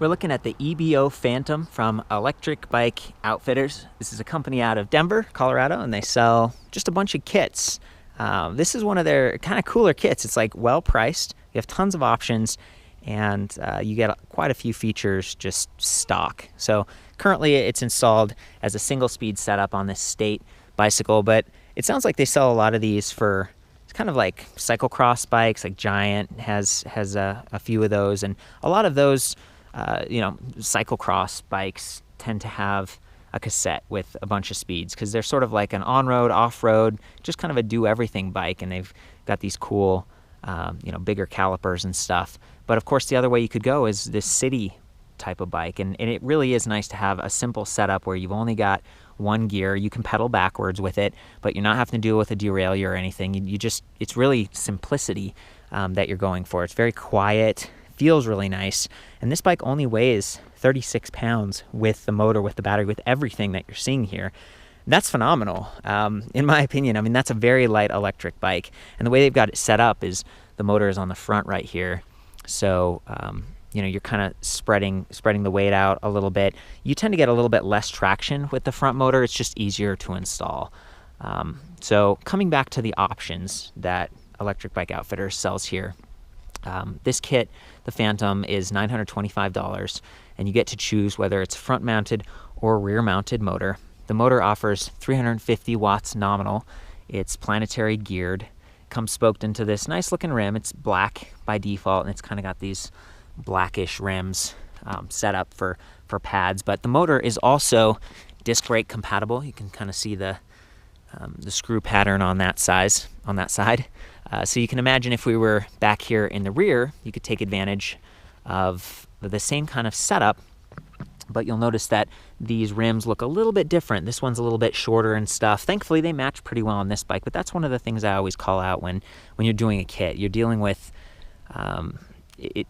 We're looking at the EBO Phantom from Electric Bike Outfitters. This is a company out of Denver, Colorado, and they sell just a bunch of kits. This is one of their kind of cooler kits. It's like well priced. You have tons of options, and you get quite a few features just stock. So currently it's installed as a single speed setup on this state bicycle, but it sounds like they sell a lot of these for kind of like cyclocross bikes. Like Giant has a few of those, and a lot of those cyclocross bikes tend to have a cassette with a bunch of speeds because they're sort of like an on-road, off-road, just kind of a do-everything bike, and they've got these cool, bigger calipers and stuff. But of course, the other way you could go is this city type of bike, and it really is nice to have a simple setup where you've only got one gear. You can pedal backwards with it, but you're not having to deal with a derailleur or anything. It's really simplicity that you're going for. It's very quiet, feels really nice, and this bike only weighs 36 pounds with the motor, with the battery, with everything that you're seeing here. That's phenomenal, in my opinion. I mean, that's a very light electric bike, and the way they've got it set up is the motor is on the front right here, so you're kind of spreading the weight out a little bit. You tend to get a little bit less traction with the front motor. It's just easier to install. So coming back to the options that Electric Bike Outfitters sells here, this kit, the Phantom, is $925, and you get to choose whether it's front-mounted or rear-mounted motor. The motor offers 350 watts nominal. It's planetary geared. Comes spoked into this nice-looking rim. It's black by default, and it's kind of got these blackish rims set up for pads. But the motor is also disc brake compatible. You can kind of see the screw pattern on that side. So you can imagine if we were back here in the rear, you could take advantage of the same kind of setup, but you'll notice that these rims look a little bit different. This one's a little bit shorter and stuff. Thankfully, they match pretty well on this bike, but that's one of the things I always call out when you're doing a kit. You're dealing with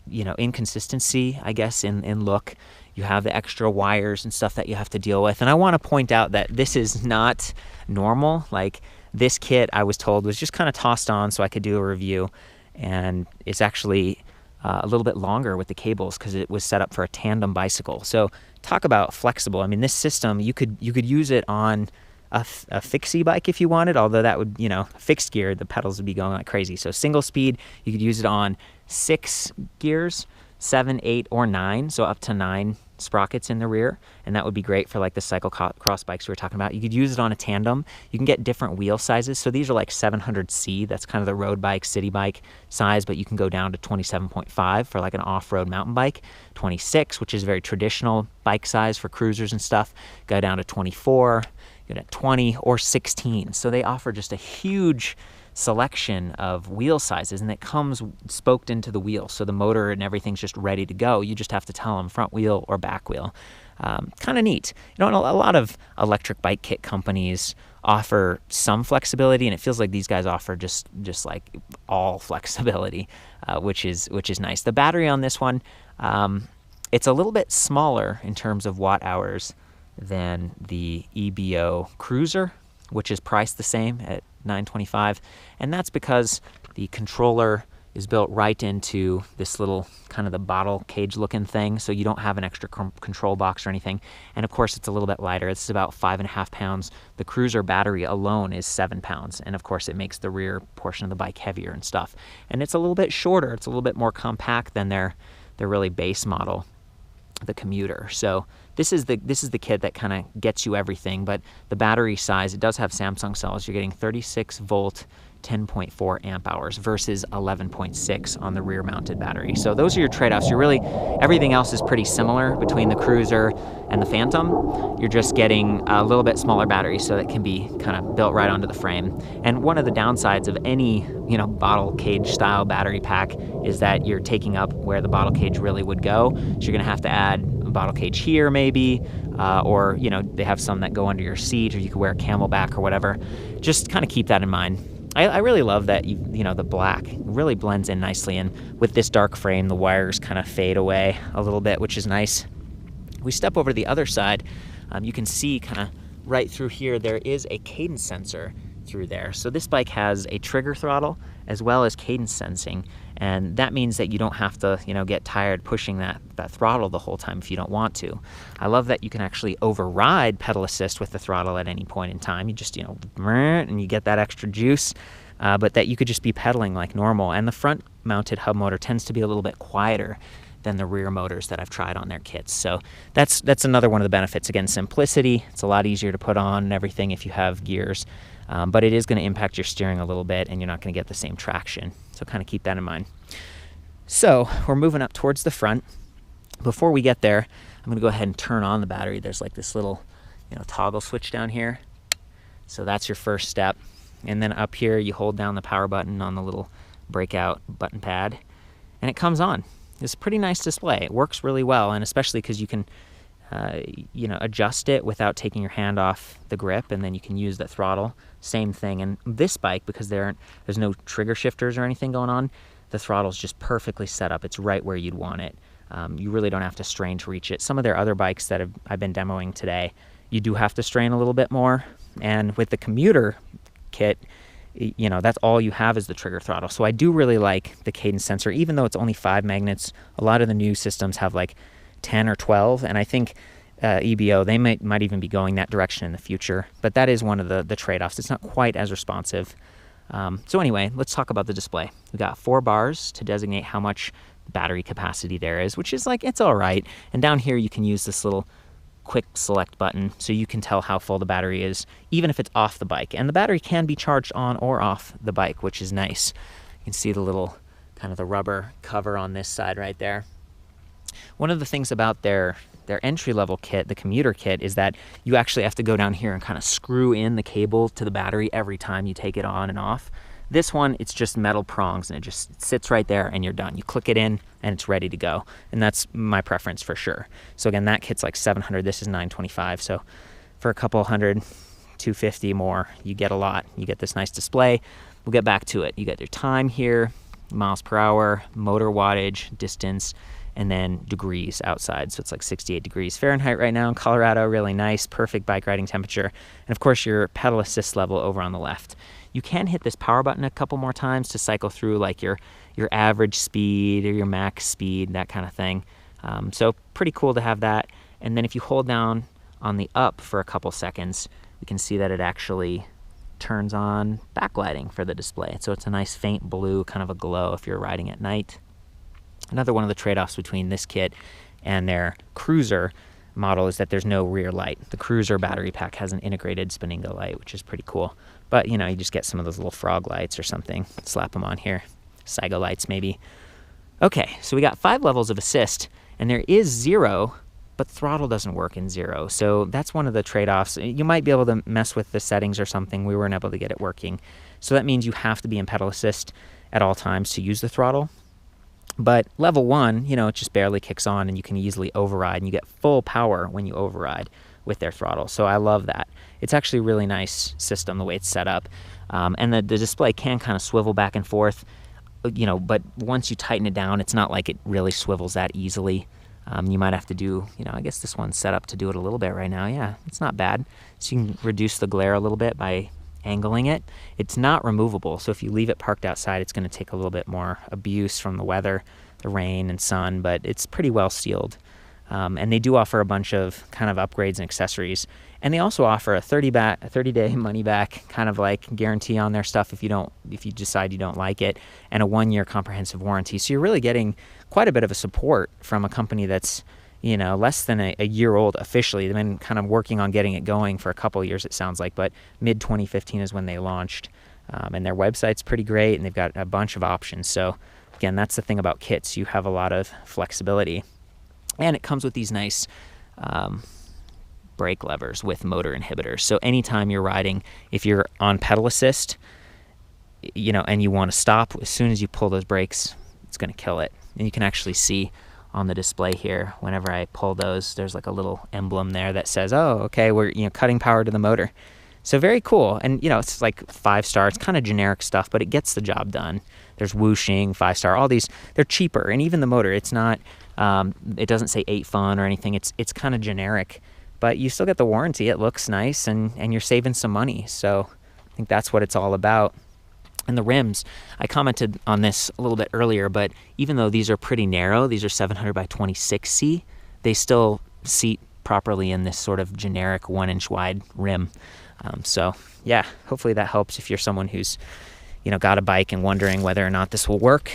inconsistency, I guess, in look. You have the extra wires and stuff that you have to deal with. And I want to point out that this is not normal. Like, this kit, I was told, was just kind of tossed on so I could do a review. And it's actually a little bit longer with the cables because it was set up for a tandem bicycle. So talk about flexible. I mean, this system, you could use it on a fixie bike if you wanted, although that would, fixed gear, the pedals would be going like crazy. So single speed, you could use it on 6 gears, 7, 8, or 9, so up to 9 sprockets in the rear, and that would be great for like the cyclocross bikes we were talking about. You could use it on a tandem. You can get different wheel sizes, so these are like 700C, that's kind of the road bike, city bike size, but you can go down to 27.5 for like an off-road mountain bike, 26, which is very traditional bike size for cruisers and stuff, go down to 24, go to 20, or 16. So they offer just a huge selection of wheel sizes, and it comes spoked into the wheel, so the motor and everything's just ready to go. You just have to tell them front wheel or back wheel. Kind of neat. A lot of electric bike kit companies offer some flexibility, and it feels like these guys offer just like all flexibility, which is nice. The battery on this one, it's a little bit smaller in terms of watt hours than the EBO Cruiser, which is priced the same at $925, and that's because the controller is built right into this little kind of the bottle cage looking thing, so you don't have an extra control box or anything. And of course, it's a little bit lighter. It's about 5.5 pounds. The Cruiser battery alone is 7 pounds, and of course it makes the rear portion of the bike heavier and stuff. And it's a little bit shorter. It's a little bit more compact than their really base model, the Commuter. So this is the kit that kind of gets you everything. But the battery size, it does have Samsung cells. You're getting 36 volt 10.4 amp hours versus 11.6 on the rear mounted battery. So those are your trade-offs. Everything else is pretty similar between the Cruiser and the Phantom. You're just getting a little bit smaller battery, so that can be kind of built right onto the frame. And one of the downsides of any bottle cage style battery pack is that you're taking up where the bottle cage really would go. So you're gonna have to add a bottle cage here maybe, or they have some that go under your seat, or you could wear a Camelback or whatever. Just kind of keep that in mind. I really love that the black really blends in nicely, and with this dark frame, the wires kind of fade away a little bit, which is nice. We step over to the other side, you can see kind of right through here there is a cadence sensor through there. So this bike has a trigger throttle as well as cadence sensing, and that means that you don't have to, get tired pushing that throttle the whole time if you don't want to. I love that you can actually override pedal assist with the throttle at any point in time. You just, and you get that extra juice, but that you could just be pedaling like normal. And the front mounted hub motor tends to be a little bit quieter than the rear motors that I've tried on their kits. So that's another one of the benefits. Again, simplicity. It's a lot easier to put on and everything if you have gears. But it is going to impact your steering a little bit, and you're not going to get the same traction. So kind of keep that in mind. So we're moving up towards the front. Before we get there, I'm going to go ahead and turn on the battery. There's like this little, toggle switch down here. So that's your first step. And then up here, you hold down the power button on the little breakout button pad, and it comes on. It's a pretty nice display. It works really well, and especially because you can adjust it without taking your hand off the grip, and then you can use the throttle. Same thing. And this bike, because there's no trigger shifters or anything going on, the throttle's just perfectly set up. It's right where you'd want it. You really don't have to strain to reach it. Some of their other bikes that I've been demoing today, you do have to strain a little bit more. And with the commuter kit, that's all you have is the trigger throttle. So I do really like the cadence sensor, even though it's only 5 magnets. A lot of the new systems have like 10 or 12, and I think EBO, they might even be going that direction in the future, but that is one of the trade-offs. It's not quite as responsive. So anyway, let's talk about the display. We got 4 bars to designate how much battery capacity there is, which is it's all right. And down here you can use this little quick select button so you can tell how full the battery is, even if it's off the bike. And the battery can be charged on or off the bike, which is nice. You can see the little kind of the rubber cover on this side right there. One of the things about their entry-level kit, the commuter kit, is that you actually have to go down here and kind of screw in the cable to the battery every time you take it on and off. This one, it's just metal prongs, and it just sits right there and you're done. You click it in and it's ready to go. And that's my preference for sure. So again, that kit's like $700, this is $925. So for a couple hundred, $250 more, you get a lot. You get this nice display. We'll get back to it. You get your time here, miles per hour, motor wattage, distance, and then degrees outside. So it's like 68 degrees Fahrenheit right now in Colorado. Really nice, perfect bike riding temperature. And of course, your pedal assist level over on the left. You can hit this power button a couple more times to cycle through like your average speed or your max speed, that kind of thing. So pretty cool to have that. And then if you hold down on the up for a couple seconds, you can see that it actually turns on backlighting for the display. So it's a nice faint blue, kind of a glow if you're riding at night. Another one of the trade-offs between this kit and their cruiser model is that there's no rear light. The cruiser battery pack has an integrated spinning-go light, which is pretty cool. But, you just get some of those little frog lights or something. Slap them on here. Saigo lights, maybe. Okay, so we got 5 levels of assist, and there is 0, but throttle doesn't work in 0. So that's one of the trade-offs. You might be able to mess with the settings or something. We weren't able to get it working. So that means you have to be in pedal assist at all times to use the throttle. But level 1, it just barely kicks on, and you can easily override, and you get full power when you override with their throttle. So I love that. It's actually a really nice system, the way it's set up. And the display can kind of swivel back and forth, but once you tighten it down, it's not like it really swivels that easily. You might have to do, I guess this one's set up to do it a little bit right now. Yeah, it's not bad. So you can reduce the glare a little bit by angling it. It's not removable, so if you leave it parked outside, it's going to take a little bit more abuse from the weather, the rain and sun, but it's pretty well sealed. And they do offer a bunch of kind of upgrades and accessories, and they also offer a 30-day money-back kind of like guarantee on their stuff if you decide you don't like it, and a 1-year comprehensive warranty. So you're really getting quite a bit of a support from a company that's less than a year old officially. They've been kind of working on getting it going for a couple of years, it sounds like, but mid-2015 is when they launched. And their website's pretty great, and they've got a bunch of options. So again, that's the thing about kits. You have a lot of flexibility. And it comes with these nice brake levers with motor inhibitors. So anytime you're riding, if you're on pedal assist, and you want to stop, as soon as you pull those brakes, it's going to kill it. And you can actually see on the display here, whenever I pull those, there's like a little emblem there that says, oh, okay, we're cutting power to the motor. So very cool. And it's like 5-star. It's kind of generic stuff, but it gets the job done. There's whooshing, 5-star, all these, they're cheaper. And even the motor, it's not, it doesn't say 8 fun or anything. It's kind of generic, but you still get the warranty. It looks nice, and you're saving some money. So I think that's what it's all about. And the rims, I commented on this a little bit earlier, but even though these are pretty narrow, these are 700 by 26C, they still seat properly in this sort of generic 1-inch wide rim. So yeah, hopefully that helps if you're someone who's, got a bike and wondering whether or not this will work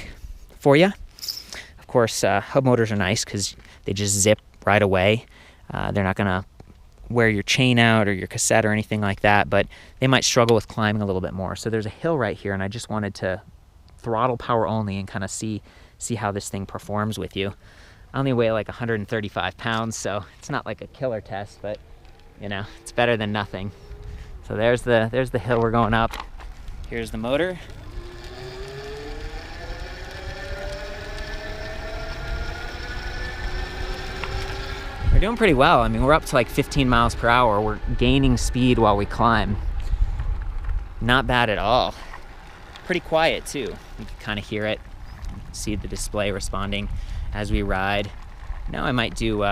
for you. Of course, hub motors are nice because they just zip right away. They're not gonna wear your chain out or your cassette or anything like that, but they might struggle with climbing a little bit more. So there's a hill right here, and I just wanted to throttle power only and kind of see how this thing performs with you. I only weigh like 135 pounds, so it's not like a killer test, but it's better than nothing. So there's the hill we're going up. Here's the motor. We're doing pretty well. I mean, we're up to like 15 miles per hour. We're gaining speed while we climb. Not bad at all. Pretty quiet too. You can kind of hear it. See the display responding as we ride. Now I might do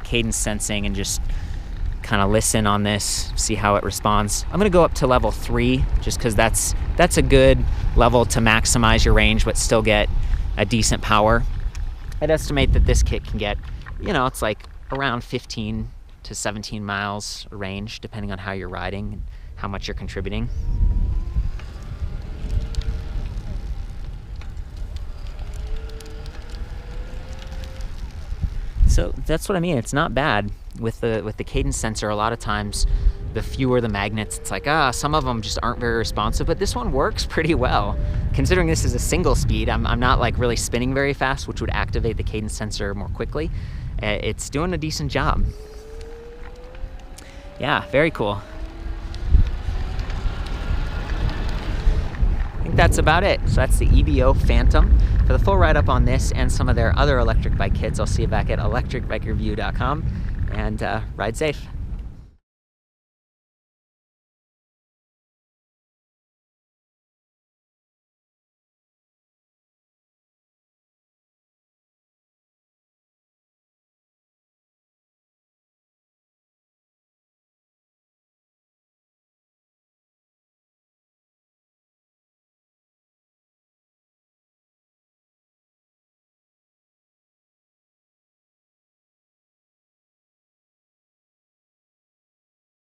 cadence sensing and just kind of listen on this, see how it responds. I'm gonna go up to level 3 just because that's a good level to maximize your range but still get a decent power. I'd estimate that this kit can get, it's like around 15 to 17 miles range, depending on how you're riding and how much you're contributing. So that's what I mean. It's not bad with the cadence sensor. A lot of times, the fewer the magnets, it's like some of them just aren't very responsive. But this one works pretty well, considering this is a single speed. I'm not like really spinning very fast, which would activate the cadence sensor more quickly. It's doing a decent job. Yeah, very cool. I think that's about it. So that's the EBO Phantom. For the full write-up on this and some of their other electric bike kits, I'll see you back at ElectricBikeReview.com, and ride safe.